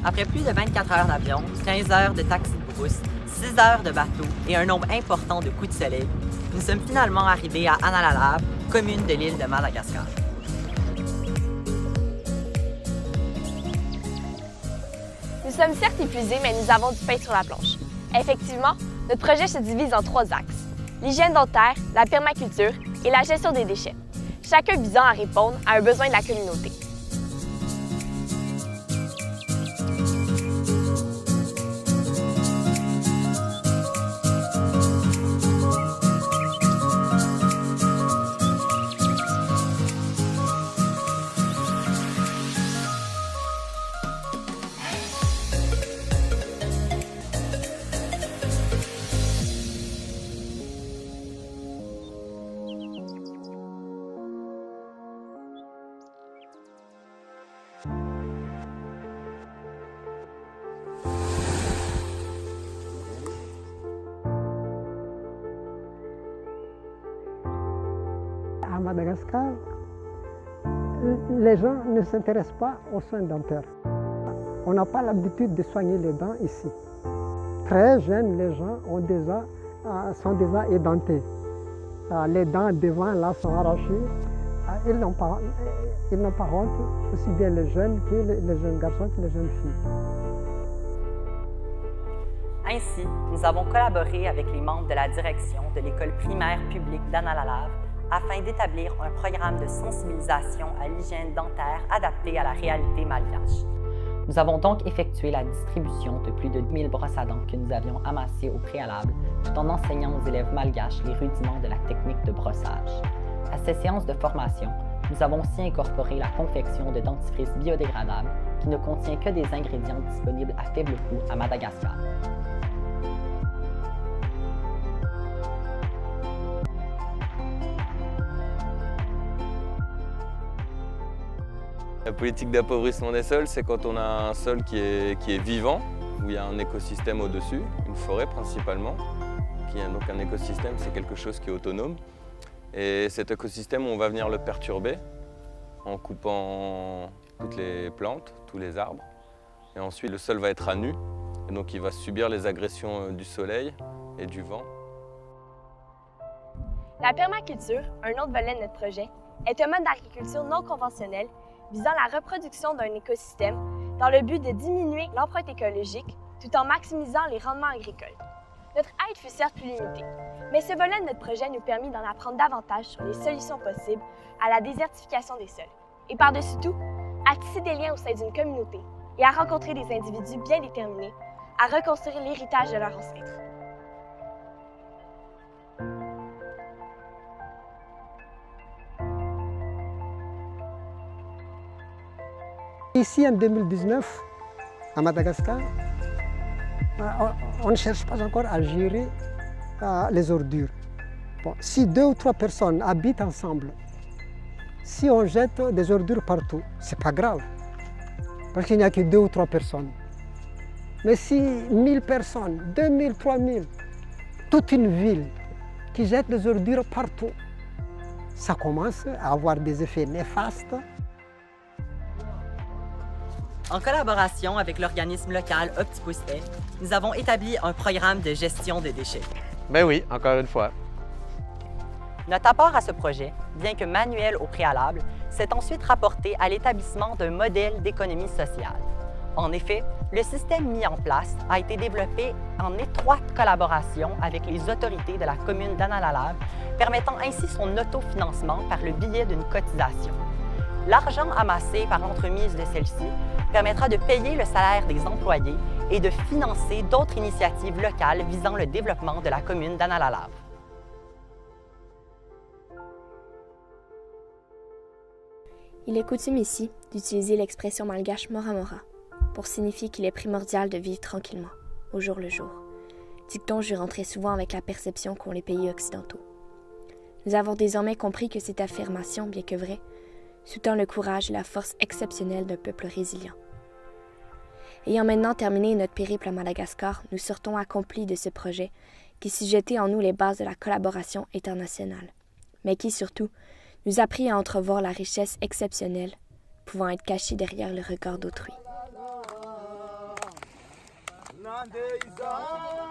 Après plus de 24 heures d'avion, 15 heures de taxi de brousse, 6 heures de bateau et un nombre important de coups de soleil, nous sommes finalement arrivés à Analalave, commune de l'île de Madagascar. Nous sommes certes épuisés, mais nous avons du pain sur la planche. Effectivement, notre projet se divise en 3 axes: l'hygiène dentaire, la permaculture et la gestion des déchets, chacun visant à répondre à un besoin de la communauté. À Madagascar, les gens ne s'intéressent pas aux soins dentaires. On n'a pas l'habitude de soigner les dents ici. Très jeunes, les gens sont déjà édentés. Les dents devant là sont arrachées. Ils n'ont pas honte, aussi bien les jeunes que les jeunes garçons que les jeunes filles. Ainsi, nous avons collaboré avec les membres de la direction de l'école primaire publique d'Analalav afin d'établir un programme de sensibilisation à l'hygiène dentaire adapté à la réalité malgache. Nous avons donc effectué la distribution de plus de 1000 brosses à dents que nous avions amassées au préalable, tout en enseignant aux élèves malgaches les rudiments de la technique de brossage. À ces séances de formation, nous avons aussi incorporé la confection de dentifrice biodégradables qui ne contient que des ingrédients disponibles à faible coût à Madagascar. La politique d'appauvrissement des sols, c'est quand on a un sol qui est vivant, où il y a un écosystème au-dessus, une forêt principalement. Donc un écosystème, c'est quelque chose qui est autonome. Et cet écosystème, on va venir le perturber en coupant toutes les plantes, tous les arbres. Et ensuite, le sol va être à nu, et donc il va subir les agressions du soleil et du vent. La permaculture, un autre volet de notre projet, est un mode d'agriculture non conventionnel visant la reproduction d'un écosystème dans le but de diminuer l'empreinte écologique tout en maximisant les rendements agricoles. Notre aide fut certes plus limitée, mais ce volet de notre projet nous permet d'en apprendre davantage sur les solutions possibles à la désertification des sols et par-dessus tout, à tisser des liens au sein d'une communauté et à rencontrer des individus bien déterminés à reconstruire l'héritage de leurs ancêtres. Ici, en 2019, à Madagascar, on ne cherche pas encore à gérer les ordures. Bon, si 2 ou 3 personnes habitent ensemble, si on jette des ordures partout, ce n'est pas grave, parce qu'il n'y a que 2 ou 3 personnes. Mais si 1000 personnes, 2000, 3000, toute une ville qui jette des ordures partout, ça commence à avoir des effets néfastes. En collaboration avec l'organisme local Optipoustet, nous avons établi un programme de gestion des déchets. Ben oui, encore une fois. Notre apport à ce projet, bien que manuel au préalable, s'est ensuite rapporté à l'établissement d'un modèle d'économie sociale. En effet, le système mis en place a été développé en étroite collaboration avec les autorités de la commune d'Analalav, permettant ainsi son autofinancement par le biais d'une cotisation. L'argent amassé par l'entremise de celle-ci permettra de payer le salaire des employés et de financer d'autres initiatives locales visant le développement de la commune d'Analalav. Il est coutume ici d'utiliser l'expression malgache moramora pour signifier qu'il est primordial de vivre tranquillement, au jour le jour. Dicton jurant très souvent avec la perception qu'ont les pays occidentaux. Nous avons désormais compris que cette affirmation, bien que vraie, sous-tend le courage et la force exceptionnelle d'un peuple résilient. Ayant maintenant terminé notre périple à Madagascar, nous sortons accomplis de ce projet qui suscitait en nous les bases de la collaboration internationale, mais qui surtout nous apprit à entrevoir la richesse exceptionnelle pouvant être cachée derrière le regard d'autrui. Grande Isa.